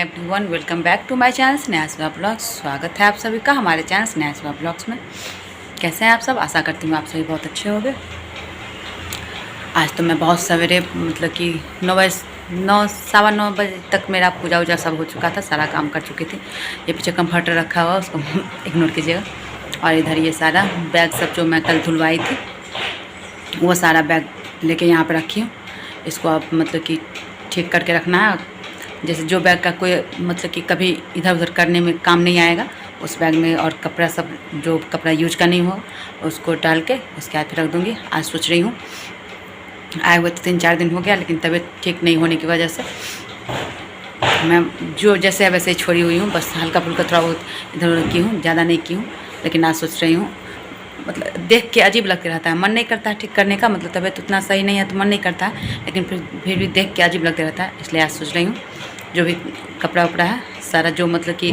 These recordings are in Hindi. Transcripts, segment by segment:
Everyone, welcome back to my channel Sneha blogs. स्वागत है आप सभी का हमारे चैनल स्नेहा ब्लॉग्स में। कैसे हैं आप सब? आशा करती हूँ आप सभी बहुत अच्छे होंगे। आज तो मैं बहुत सवेरे मतलब कि 9 सवा 9 बजे तक मेरा पूजा वूजा सब हो चुका था, सारा काम कर चुकी थी। ये पीछे कंफर्टर रखा हुआ, उसको इग्नोर कीजिएगा। और इधर ये सारा बैग सब जो मैं कल धुलवाई थी वो सारा बैग लेके यहाँ पर रखी हूँ। इसको आप मतलब कि ठीक करके रखना है। जैसे जो बैग का कोई मतलब कि कभी इधर उधर करने में काम नहीं आएगा, उस बैग में और कपड़ा सब जो कपड़ा यूज का नहीं हो उसको डाल के उसके बाद फिर रख दूँगी। आज सोच रही हूँ, आए हुए तो 3-4 दिन हो गया, लेकिन तबीयत ठीक नहीं होने की वजह से मैं जो जैसे वैसे ही छोड़ी हुई हूँ। बस हल्का फुल्का थोड़ा बहुत इधर उधर की हूँ, ज़्यादा नहीं की हूँ। लेकिन आज सोच रही हूँ, मतलब देख के अजीब लगते रहता है, मन नहीं करता है ठीक करने का। मतलब तबीयत उतना सही नहीं है तो मन नहीं करता है, लेकिन फिर भी देख के अजीब लगते रहता है। इसलिए आज सोच रही हूँ जो भी कपड़ा उपड़ा है सारा, जो मतलब कि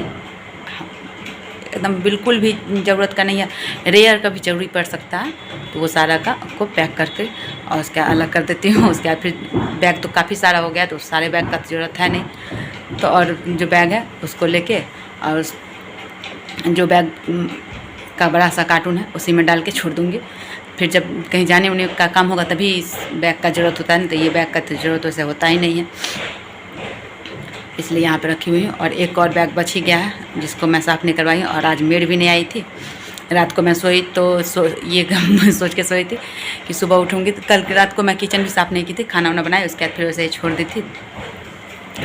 एकदम बिल्कुल भी ज़रूरत का नहीं है, रेयर का भी ज़रूरी पड़ सकता है, तो वो सारा का को पैक करके और उसका अलग कर देती हूँ। उसके बाद फिर बैग तो काफ़ी सारा हो गया, तो सारे बैग का ज़रूरत है नहीं। तो और जो बैग है उसको लेके और जो बैग का बड़ा सा कार्टून है उसी में डाल के छोड़ दूँगी। फिर जब कहीं जाने उन्हें का काम होगा तभी इस बैग का ज़रूरत होता है, नहीं तो ये बैग का तो ज़रूरत वैसे होता ही नहीं है। इसलिए यहाँ पे रखी हुई हूँ। और एक और बैग बच ही गया है जिसको मैं साफ़ नहीं करवाई हूँ। और आज मेड भी नहीं आई थी। रात को मैं सोई तो ये सोच के सोई थी कि सुबह उठूँगी। तो कल रात को मैं किचन भी साफ़ नहीं की थी, खाना वाना बनाया, उसके बाद फिर वैसे ही छोड़ दी थी।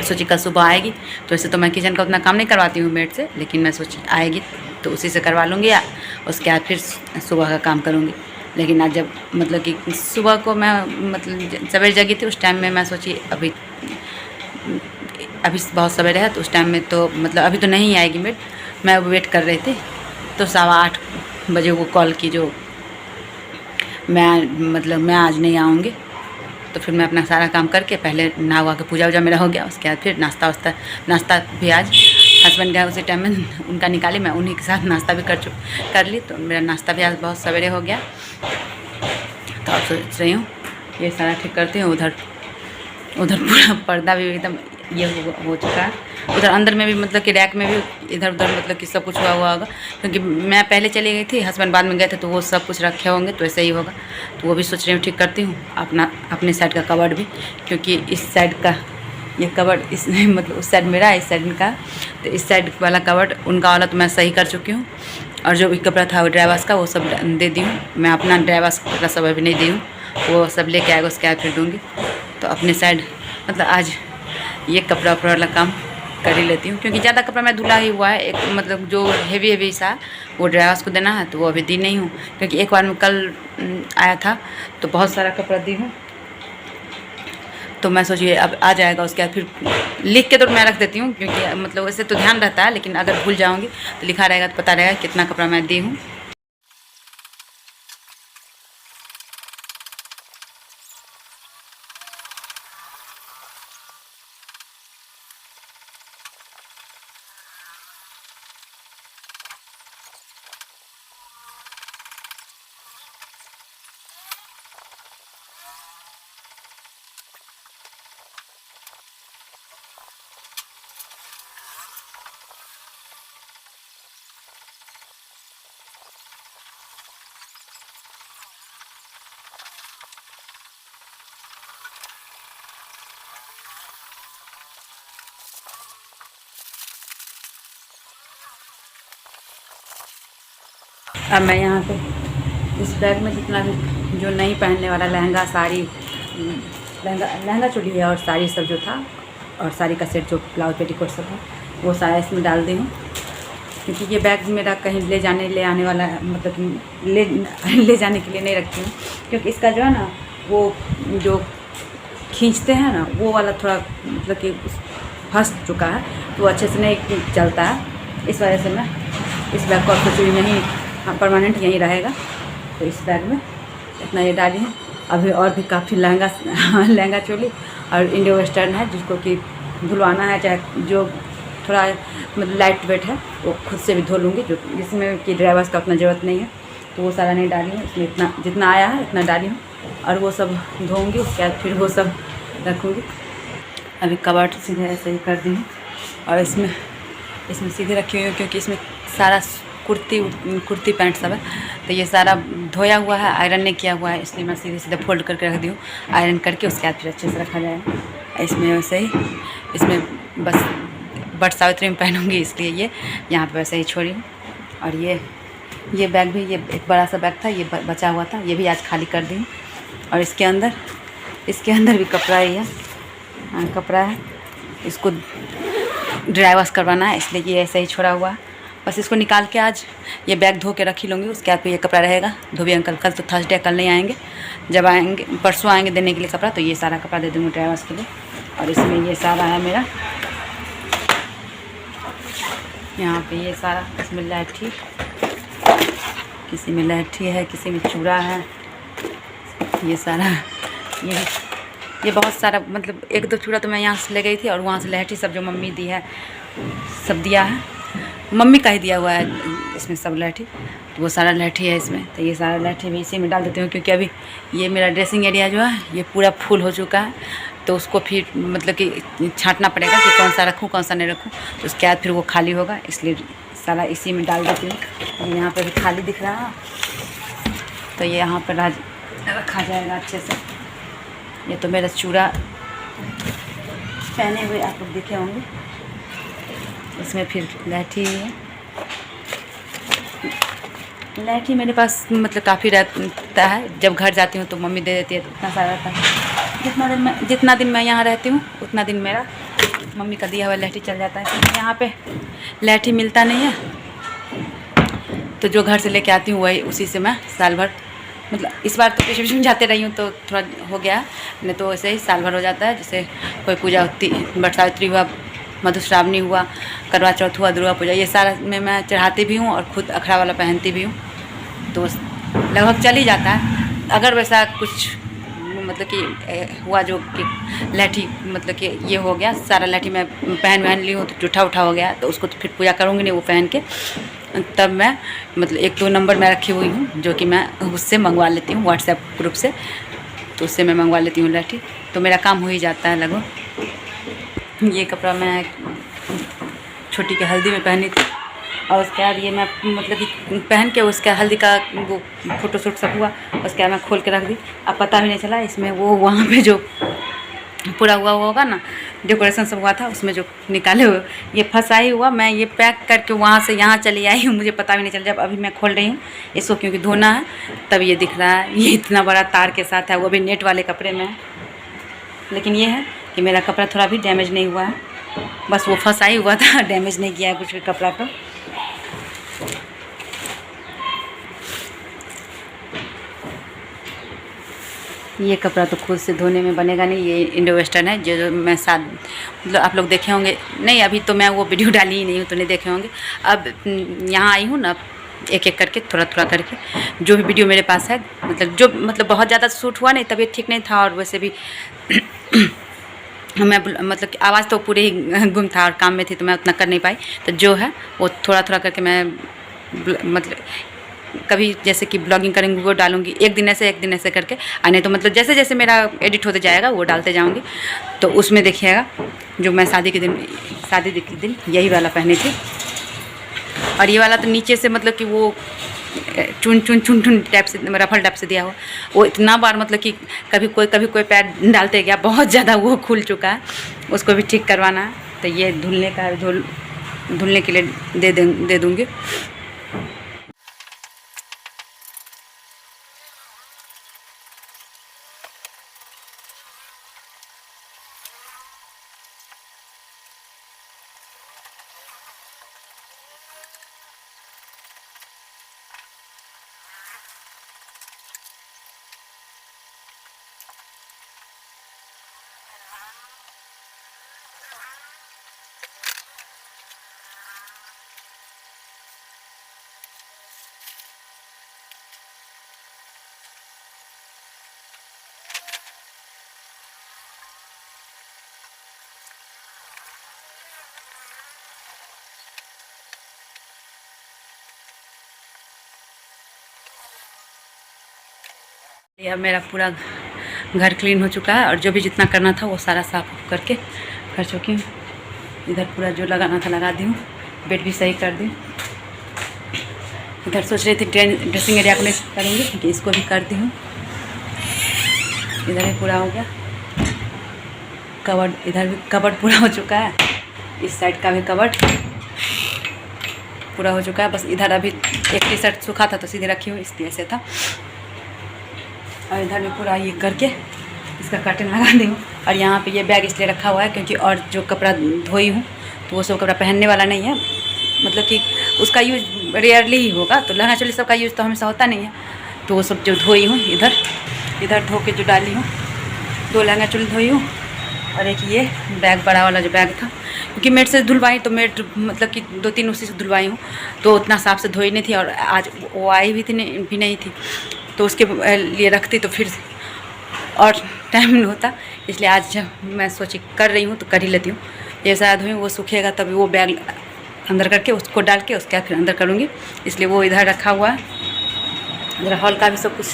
सोची कल सुबह आएगी, तो वैसे तो मैं किचन का उतना काम नहीं करवाती हूँ मेड से, लेकिन मैं सोची आएगी तो उसी से करवा लूँगी, या उसके बाद फिर सुबह का काम करूँगी। लेकिन आज जब मतलब कि सुबह को मैं मतलब सवेरे जगी थी, उस टाइम में मैं सोची अभी बहुत सवेरे है, तो उस टाइम में तो मतलब अभी तो नहीं आएगी मेड। मैं वेट कर रही थी, तो 8:15 बजे वो कॉल की जो मैं आज नहीं आऊँगी। तो फिर मैं अपना सारा काम करके पहले नहा हुआ के पूजा वूजा मेरा हो गया। उसके बाद फिर नाश्ता भी आज हस्बैंड गया उसी टाइम में उनका निकाली, मैं उन्हीं के साथ नाश्ता भी कर ली। तो मेरा नाश्ता भी आज बहुत सवेरे हो गया। तो अब सोच रही हूँ ये सारा ठीक करती हूँ। उधर पूरा पर्दा भी एकदम ये हो चुका है। उधर अंदर में भी मतलब कि रैक में भी इधर उधर मतलब कि सब कुछ हुआ होगा, क्योंकि मैं पहले चली गई थी, हस्बैंड बाद में गए थे, तो वो सब कुछ रखे होंगे, तो ऐसे ही होगा। तो वो भी सोच रही हूँ ठीक करती हूँ। अपने साइड का कवर्ड भी, क्योंकि इस साइड का ये कवर्ड इस मतलब उस साइड मेरा है, इस साइड इनका। तो इस साइड वाला कवर्ड उनका वाला तो मैं सही कर चुकी हूँ। और जो भी कपड़ा था वो ड्राई वॉश का वो सब दे दी हूँ। मैं अपना ड्राई वॉश का कपड़ा सब अभी नहीं दी हूँ, वो सब लेके आएगा, उसके बाद फिर दूँगी। तो अपने साइड मतलब आज ये कपड़ा उपड़ा वाला काम कर ही लेती हूँ, क्योंकि ज़्यादा कपड़ा मैं धुला ही हुआ है। एक मतलब जो हेवी सा वो ड्राई वॉश को देना है, तो वो अभी दी नहीं हूँ, क्योंकि एक बार में कल आया था तो बहुत सारा कपड़ा दी हूँ। तो मैं सोचिए अब आ जाएगा, उसके बाद फिर लिख के तो मैं रख देती हूँ, क्योंकि मतलब वैसे तो ध्यान रहता है, लेकिन अगर भूल जाऊँगी तो लिखा रहेगा तो पता रहेगा कितना कपड़ा मैं दी हूँ। अब मैं यहाँ पे इस बैग में जितना भी जो नहीं पहनने वाला लहंगा साड़ी लहंगा चोली है और साड़ी सब जो था, और साड़ी का सेट जो ब्लाउज पेटीकोट सब है, वो सारा इसमें डाल दी हूँ। क्योंकि ये बैग मेरा कहीं ले आने वाला है, मतलब ले जाने के लिए नहीं रखती हूँ, क्योंकि इसका जो है ना वो जो खींचते हैं ना वो वाला थोड़ा मतलब कि फंस चुका है, तो वो अच्छे से नहीं चलता है। इस वजह से मैं इस बैग को अब सोच यहीं परमानेंट यहीं रहेगा। तो इस बैग में इतना ये डाली हूँ। अभी और भी काफ़ी लहंगा चोली और इंडो वेस्टर्न है, जिसको कि धुलवाना है, चाहे जो थोड़ा मतलब लाइट वेट है वो खुद से भी धो लूँगी, जो जिसमें कि ड्राई वॉश का उतना ज़रूरत नहीं है। तो वो सारा नहीं डाली हूँ, इसमें इतना जितना आया है इतना डाली हूँ, और वो सब धोऊँगी। उसके बाद फिर वो सब रखूँगी। अभी कवर्ड सीधे ऐसे ही कर दी हूँ। और इसमें सीधे रखी हुई हूँ क्योंकि इसमें सारा कुर्ती पैंट सब है, तो ये सारा धोया हुआ है, आयरन नहीं किया हुआ है, इसलिए मैं सीधे फोल्ड करके रख दी हूँ। आयरन करके उसके बाद फिर अच्छे से रखा जाएगा। इसमें वैसे ही इसमें बस बट सावित्री में पहनूँगी, इसलिए ये यहाँ पे वैसे ही छोड़ी हूँ। और ये बैग भी, ये एक बड़ा सा बैग था, ये बचा हुआ था, ये भी आज खाली कर दी हूँ। और इसके अंदर भी कपड़ा ही है, कपड़ा है, इसको ड्राई वॉश करवाना है, इसलिए ये ऐसे ही छोड़ा हुआ है। बस इसको निकाल के आज ये बैग धो के रख ही लूँगी, उसके बाद ये कपड़ा रहेगा। धोबी अंकल कल तो थर्सडे, कल नहीं आएंगे, जब आएंगे परसों आएंगे देने के लिए कपड़ा, तो ये सारा कपड़ा दे दूँगी ड्राई वॉश के लिए। और इसमें ये सारा है मेरा, यहाँ पे ये सारा, इसमें लहठी, किसी में लहठी है, किसी में चूड़ा है, ये सारा, ये बहुत सारा, मतलब 1-2 चूड़ा तो मैं यहाँ से ले गई थी, और वहाँ से लहठी सब जो मम्मी दी है सब दिया है, मम्मी का ही दिया हुआ है इसमें सब लहठी, तो वो सारा लहठी है इसमें। तो ये सारा लहठी भी इसी में डाल देती हूँ, क्योंकि अभी ये मेरा ड्रेसिंग एरिया जो है ये पूरा फुल हो चुका है, तो उसको फिर मतलब कि छांटना पड़ेगा कि कौन सा रखूँ कौन सा नहीं रखूँ, तो उसके बाद फिर वो खाली होगा, इसलिए सारा इसी में डाल देती हूँ। यहाँ पे भी खाली दिख रहा है, तो ये यहाँ पर रखा जाएगा अच्छे से। ये तो मेरा चूड़ा पहने हुए आप लोग देखे होंगे, इसमें फिर लहठी है, लहठी मेरे पास मतलब काफ़ी रहता है, जब घर जाती हूँ तो मम्मी दे देती है, तो इतना सारा रहता है। जितना दिन मैं यहाँ रहती हूँ उतना दिन मेरा मम्मी का दिया हुआ लहठी चल जाता है, क्योंकि यहाँ पे लहठी मिलता नहीं है, तो जो घर से लेके आती हूँ वही, उसी से मैं साल भर, मतलब इस बार तो पिछले में जाते रही हूँ तो थोड़ा हो गया, नहीं तो वैसे ही साल भर हो जाता है। जैसे कोई पूजा होती, बट सावित्री हुआ, मधुश्रावणी हुआ, करवा चौथ हुआ, दुर्गा पूजा, ये सारा में मैं चढ़ाती भी हूँ और ख़ुद अखड़ा वाला पहनती भी हूँ, तो लगभग चल ही जाता है। अगर वैसा कुछ मतलब कि हुआ जो कि लहठी मतलब कि ये हो गया, सारा लहठी मैं पहन ली हूँ, तो जूठा उठा हो गया, तो उसको तो फिर पूजा करूँगी नहीं वो पहन के, तब मैं मतलब 1-2 नंबर मैं रखी हुई हूँ, जो कि मैं उससे मंगवा लेती हूँ व्हाट्सएप ग्रुप से, तो उससे मैं मंगवा लेती हूँ लहठी, तो मेरा काम हो ही जाता है लगभग। ये कपड़ा मैं छोटी के हल्दी में पहनी थी, और उसके बाद ये मैं मतलब कि पहन के उसके हल्दी का वो फ़ोटोशूट सब हुआ, उसके बाद मैं खोल के रख दी। अब पता भी नहीं चला इसमें वो वहाँ पे जो पूरा हुआ होगा ना, डेकोरेशन सब हुआ था, उसमें जो निकाले हुए ये फंसा ही हुआ, मैं ये पैक करके वहाँ से यहाँ चली आई हूँ, मुझे पता भी नहीं चला। जब अभी मैं खोल रही हूँ इसको, क्योंकि धोना है, तब ये दिख रहा है, ये इतना बड़ा तार के साथ है, वो भी नेट वाले कपड़े में है। लेकिन ये है कि मेरा कपड़ा थोड़ा भी डैमेज नहीं हुआ है, बस वो फंसा ही हुआ था, डैमेज नहीं किया है कुछ भी कपड़ा को। ये कपड़ा तो खुद से धोने में बनेगा नहीं, ये इंडो वेस्टर्न है, जो मैं साथ मतलब आप लोग देखे होंगे, नहीं अभी तो मैं वो वीडियो डाली ही नहीं हूँ, तो नहीं देखे होंगे। अब यहाँ आई हूँ ना, एक एक करके थोड़ा थोड़ा करके जो भी वीडियो मेरे पास है, मतलब बहुत ज़्यादा शूट हुआ नहीं, तबीयत ठीक नहीं था, और वैसे भी मैं मतलब कि आवाज़ तो पूरे ही गुम था और काम में थी, तो मैं उतना कर नहीं पाई, तो जो है वो थोड़ा थोड़ा करके मैं मतलब कभी जैसे कि ब्लॉगिंग करेंगे वो डालूंगी, एक दिन ऐसे करके आने, तो मतलब जैसे जैसे मेरा एडिट होते जाएगा वो डालते जाऊंगी। तो उसमें देखिएगा जो मैं शादी के दिन यही वाला पहनी थी, और ये वाला तो नीचे से मतलब कि वो चुन टाइप से, रफल टाइप से दिया हुआ, वो इतना बार मतलब कि कभी कोई पैर डालते गया, बहुत ज़्यादा वो खुल चुका है, उसको भी ठीक करवाना है। तो ये धुलने के लिए दे दूँगी। यह मेरा पूरा घर क्लीन हो चुका है, और जो भी जितना करना था वो सारा साफ करके कर चुकी हूँ। इधर पूरा जो लगाना था लगा दी हूँ, बेड भी सही कर दी। इधर सोच रही थी ड्रेसिंग एरिया को नहीं करूँगी क्योंकि इसको भी कर दी हूँ। इधर भी पूरा हो गया कवर्ड, इधर भी कवर्ड पूरा हो चुका है, इस साइड का भी कवर्ड पूरा हो चुका है। बस इधर अभी एक टी शर्ट सूखा था तो सीधे रखी हुई, इसलिए से था। और इधर भी पूरा ये करके इसका कर्टन लगा दी हूँ। और यहाँ पे ये बैग इसलिए रखा हुआ है क्योंकि और जो कपड़ा धोई हूँ तो वो सब कपड़ा पहनने वाला नहीं है, मतलब कि उसका यूज रेयरली ही होगा। तो लहंगा चोली सब का यूज़ तो हमेशा होता नहीं है, तो वो सब जो धोई हूँ इधर धो के जो डाली हूँ, 2 लहंगा चोली धोई हूँ और एक ये बैग बड़ा वाला जो बैग था, क्योंकि मेट से धुलवाई तो मेट मतलब कि 2-3 उसी से धुलवाई हूँ, तो उतना साफ से धोई नहीं थी। और आज वो आई भी नहीं थी तो उसके लिए रखती तो फिर और टाइम नहीं होता, इसलिए आज जब मैं सोची कर रही हूँ तो कर ही लेती हूँ। ये शायद हुई वो सूखेगा तभी वो बैग अंदर करके उसको डाल के उसके बाद फिर अंदर करूँगी, इसलिए वो इधर रखा हुआ है। इधर हॉल का भी सब कुछ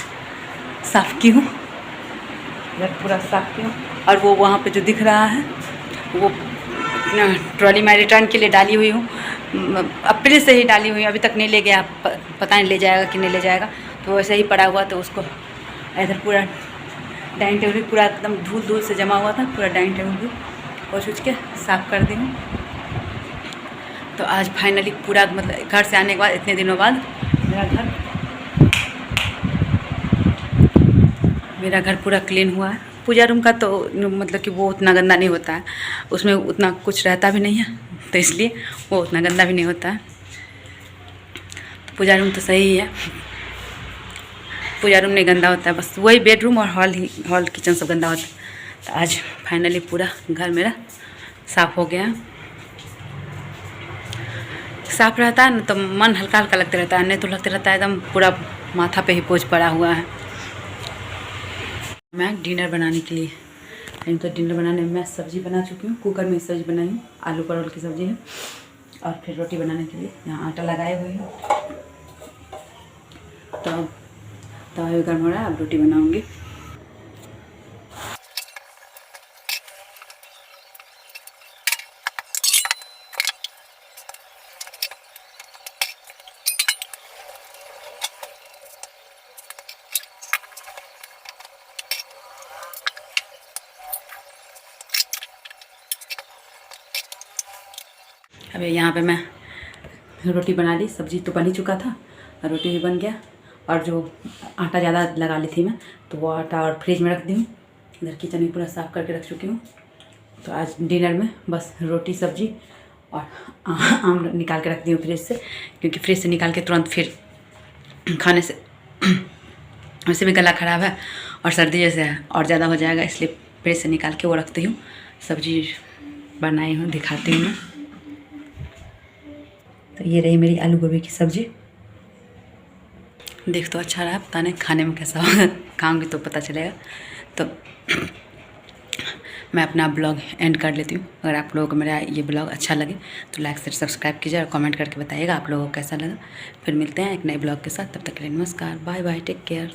साफ़ की हूँ, इधर पूरा साफ़ की हूँ। और वो वहाँ पे जो दिख रहा है वो ट्रॉली में रिटर्न के लिए डाली हुई हूँ, अप्रैल से ही डाली हुई हूँ, अभी तक नहीं ले गया, पता नहीं ले जाएगा कि नहीं ले जाएगा, तो वैसे ही पड़ा हुआ। तो उसको इधर पूरा डाइनिंग टेबल भी पूरा एकदम धूल से जमा हुआ था, पूरा डाइनिंग टेबल भी और छूछ के साफ़ कर दी हूँ। तो आज फाइनली पूरा मतलब घर से आने के बाद इतने दिनों बाद मेरा घर पूरा क्लीन हुआ है। पूजा रूम का तो मतलब कि वो उतना गंदा नहीं होता है, उसमें उतना कुछ रहता भी नहीं है, तो इसलिए वो उतना गंदा भी नहीं होता है। तो पूजा रूम तो सही है, पूजा रूम नहीं गंदा होता है, बस वही बेडरूम और हॉल किचन सब गंदा होता है। तो आज फाइनली पूरा घर मेरा साफ़ हो गया। साफ़ रहता है ना तो मन हल्का हल्का लगता रहता है, नहीं तो लगता रहता है एकदम पूरा माथा पे ही बोझ पड़ा हुआ है। मैं डिनर बनाने के लिए तो डिनर बनाने में मैं सब्ज़ी बना चुकी हूँ, कुकर में सब्ज़ी बनाई हूँ, आलू परवल की सब्ज़ी है। और फिर रोटी बनाने के लिए यहाँ आटा लगाए हुए हैं, तो तवा भी गर्म हो रहा है, अब रोटी बनाऊँगी। अभी यहाँ पे मैं रोटी बना ली, सब्ज़ी तो बन ही चुका था और रोटी भी बन गया। और जो आटा ज़्यादा लगा ली थी मैं, तो वो आटा और फ्रिज में रख दी हूँ। इधर किचन भी पूरा साफ़ करके रख चुकी हूँ। तो आज डिनर में बस रोटी सब्ज़ी और आम निकाल के रख दी हूँ फ्रिज से, क्योंकि फ्रिज से निकाल के तुरंत फिर खाने से वैसे भी गला ख़राब है और सर्दी जैसे है और ज़्यादा हो जाएगा, इसलिए फ्रिज से निकाल के वो रखती हूँ। सब्ज़ी बनाई हूँ, दिखाती हूँ मैं। तो ये रही मेरी आलू गोभी की सब्ज़ी, देख तो अच्छा रहा, पता नहीं खाने में कैसा होगा, खाऊंगी तो पता चलेगा। तो मैं अपना ब्लॉग एंड कर लेती हूँ। अगर आप लोगों को मेरा ये ब्लॉग अच्छा लगे तो लाइक शेयर सब्सक्राइब कीजिए और कमेंट करके बताइएगा आप लोगों को कैसा लगा। फिर मिलते हैं एक नए ब्लॉग के साथ, तब तक के लिए नमस्कार, बाय बाय, टेक केयर।